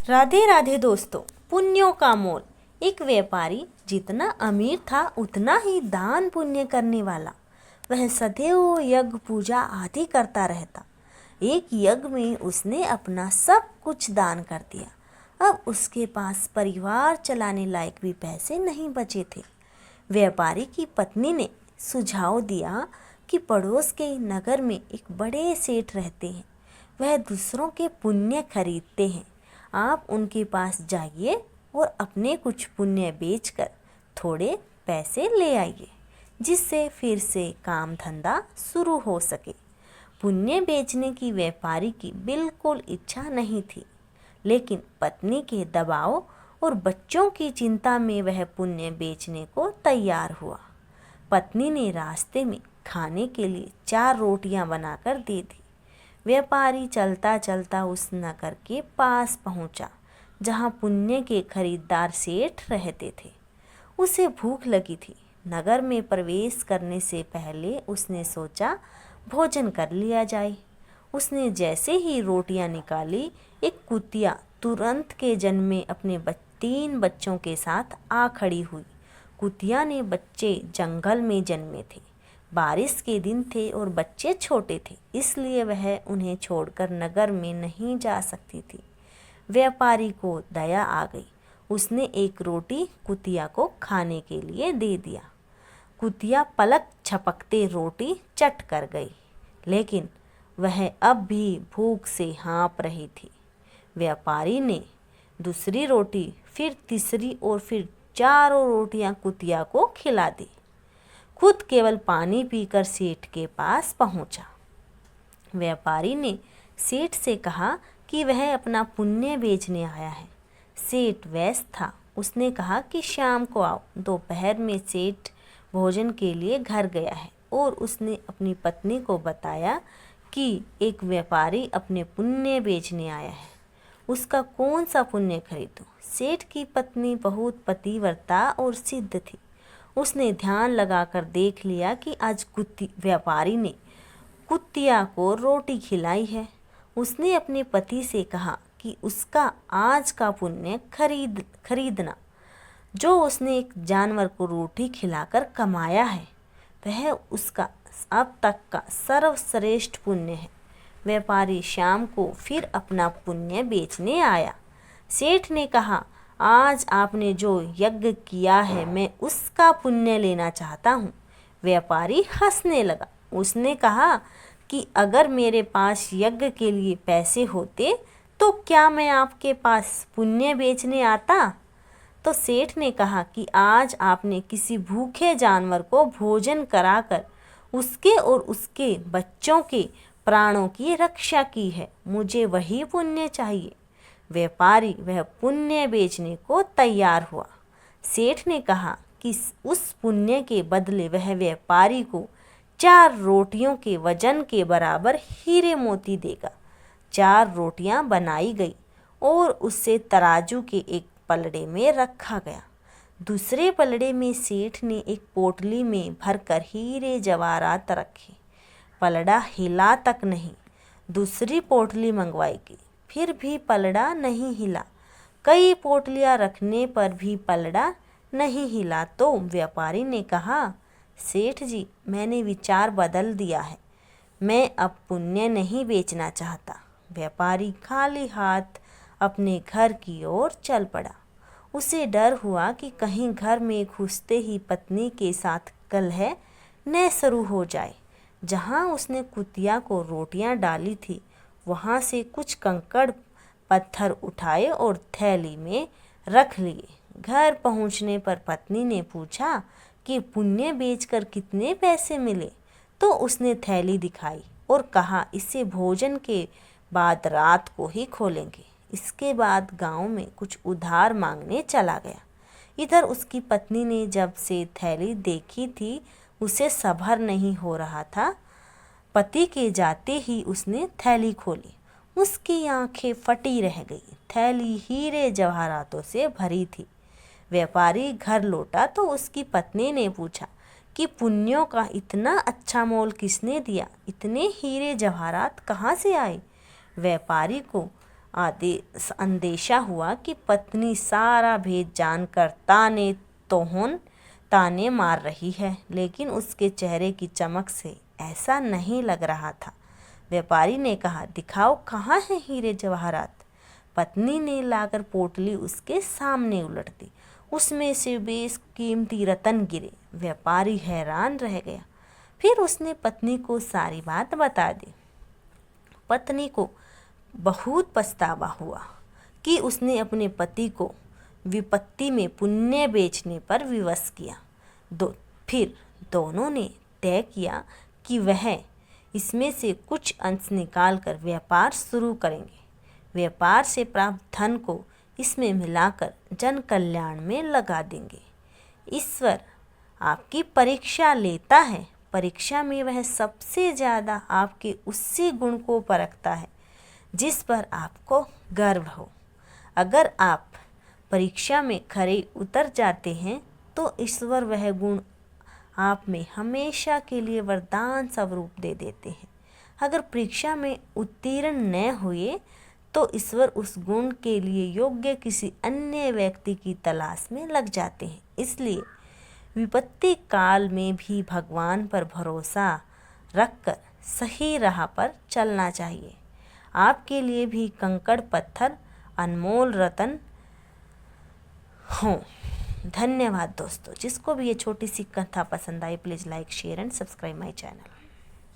राधे राधे दोस्तों। पुण्यों का मोल। एक व्यापारी जितना अमीर था उतना ही दान पुण्य करने वाला। वह सदैव यज्ञ पूजा आदि करता रहता। एक यज्ञ में उसने अपना सब कुछ दान कर दिया। अब उसके पास परिवार चलाने लायक भी पैसे नहीं बचे थे। व्यापारी की पत्नी ने सुझाव दिया कि पड़ोस के नगर में एक बड़े सेठ रहते हैं। वह दूसरों के पुण्य खरीदते हैं। आप उनके पास जाइए और अपने कुछ पुण्य बेचकर थोड़े पैसे ले आइए, जिससे फिर से काम धंधा शुरू हो सके। पुण्य बेचने की व्यापारी की बिल्कुल इच्छा नहीं थी, लेकिन पत्नी के दबाव और बच्चों की चिंता में वह पुण्य बेचने को तैयार हुआ। पत्नी ने रास्ते में खाने के लिए 4 रोटियां बनाकर दे दी। व्यापारी चलता चलता उस नगर के पास पहुंचा, जहां पुण्य के खरीदार सेठ रहते थे। उसे भूख लगी थी। नगर में प्रवेश करने से पहले उसने सोचा भोजन कर लिया जाए। उसने जैसे ही रोटियां निकाली, एक कुतिया तुरंत के जन्मे अपने 3 बच्चों के साथ आ खड़ी हुई। कुतिया ने बच्चे जंगल में जन्मे थे। बारिश के दिन थे और बच्चे छोटे थे, इसलिए वह उन्हें छोड़कर नगर में नहीं जा सकती थी। व्यापारी को दया आ गई। उसने एक रोटी कुतिया को खाने के लिए दे दिया। कुतिया पलक झपकते रोटी चट कर गई, लेकिन वह अब भी भूख से हाँप रही थी। व्यापारी ने दूसरी रोटी, फिर तीसरी और फिर 4 रोटियां कुतिया को खिला दी। खुद केवल पानी पीकर सेठ के पास पहुंचा। व्यापारी ने सेठ से कहा कि वह अपना पुण्य बेचने आया है। सेठ व्यस्त था। उसने कहा कि शाम को आओ। दोपहर में सेठ भोजन के लिए घर गया है और उसने अपनी पत्नी को बताया कि एक व्यापारी अपने पुण्य बेचने आया है। उसका कौन सा पुण्य खरीदूं? सेठ की पत्नी बहुत पतिव्रता और सिद्ध थी। उसने ध्यान लगाकर देख लिया कि आज व्यापारी ने कुतिया को रोटी खिलाई है। उसने अपने पति से कहा कि उसका आज का पुण्य खरीदना। जो उसने एक जानवर को रोटी खिलाकर कमाया है, वह उसका अब तक का सर्वश्रेष्ठ पुण्य है। व्यापारी शाम को फिर अपना पुण्य बेचने आया। सेठ ने कहा, आज आपने जो यज्ञ किया है, मैं उसका पुण्य लेना चाहता हूँ। व्यापारी हंसने लगा। उसने कहा कि अगर मेरे पास यज्ञ के लिए पैसे होते तो क्या मैं आपके पास पुण्य बेचने आता? तो सेठ ने कहा कि आज आपने किसी भूखे जानवर को भोजन कराकर उसके और उसके बच्चों के प्राणों की रक्षा की है। मुझे वही पुण्य चाहिए। व्यापारी वह पुण्य बेचने को तैयार हुआ। सेठ ने कहा कि उस पुण्य के बदले वह व्यापारी को 4 रोटियों के वजन के बराबर हीरे मोती देगा। 4 रोटियां बनाई गई और उससे तराजू के एक पलड़े में रखा गया। दूसरे पलड़े में सेठ ने एक पोटली में भरकर हीरे जवाहरात रखे। पलड़ा हिला तक नहीं। दूसरी पोटली मंगवाई गई, फिर भी पलड़ा नहीं हिला। कई पोटलियां रखने पर भी पलड़ा नहीं हिला तो व्यापारी ने कहा, सेठ जी, मैंने विचार बदल दिया है। मैं अब पुण्य नहीं बेचना चाहता। व्यापारी खाली हाथ अपने घर की ओर चल पड़ा। उसे डर हुआ कि कहीं घर में घुसते ही पत्नी के साथ कलह न शुरू हो जाए। जहाँ उसने कुतिया को रोटियां डाली थी, वहाँ से कुछ कंकड़ पत्थर उठाए और थैली में रख लिए। घर पहुँचने पर पत्नी ने पूछा कि पुण्य बेचकर कितने पैसे मिले? तो उसने थैली दिखाई और कहा, इसे भोजन के बाद रात को ही खोलेंगे। इसके बाद गांव में कुछ उधार मांगने चला गया। इधर उसकी पत्नी ने जब से थैली देखी थी, उसे सब्र नहीं हो रहा था। पति के जाते ही उसने थैली खोली। उसकी आंखें फटी रह गई। थैली हीरे जवाहरातों से भरी थी। व्यापारी घर लौटा तो उसकी पत्नी ने पूछा कि पुण्यों का इतना अच्छा मोल किसने दिया? इतने हीरे जवाहरात कहाँ से आए? व्यापारी को अंदेशा हुआ कि पत्नी सारा भेद जानकर ताने मार रही है, लेकिन उसके चेहरे की चमक से ऐसा नहीं लग रहा था। व्यापारी ने कहा, दिखाओ कहाँ है हीरे जवाहरात। पत्नी ने लाकर पोटली उसके सामने उलट दी। उसमें से बेशकीमती रतन गिरे। व्यापारी हैरान रह गया। फिर उसने पत्नी को सारी बात बता दी। पत्नी को बहुत पछतावा हुआ कि उसने अपने पति को विपत्ति में पुण्य बेचने पर विवश किया। फिर दोनों ने तय किया कि वह इसमें से कुछ अंश निकालकर व्यापार शुरू करेंगे। व्यापार से प्राप्त धन को इसमें मिलाकर जन कल्याण में लगा देंगे। ईश्वर आपकी परीक्षा लेता है। परीक्षा में वह सबसे ज़्यादा आपके उसी गुण को परखता है जिस पर आपको गर्व हो। अगर आप परीक्षा में खरे उतर जाते हैं तो ईश्वर वह गुण आप में हमेशा के लिए वरदान स्वरूप दे देते हैं। अगर परीक्षा में उत्तीर्ण न हुए तो ईश्वर उस गुण के लिए योग्य किसी अन्य व्यक्ति की तलाश में लग जाते हैं। इसलिए विपत्ति काल में भी भगवान पर भरोसा रखकर सही राह पर चलना चाहिए। आपके लिए भी कंकड़ पत्थर अनमोल रतन हों। धन्यवाद दोस्तों। जिसको भी ये छोटी सी कथा पसंद आई, please like, share and subscribe my channel.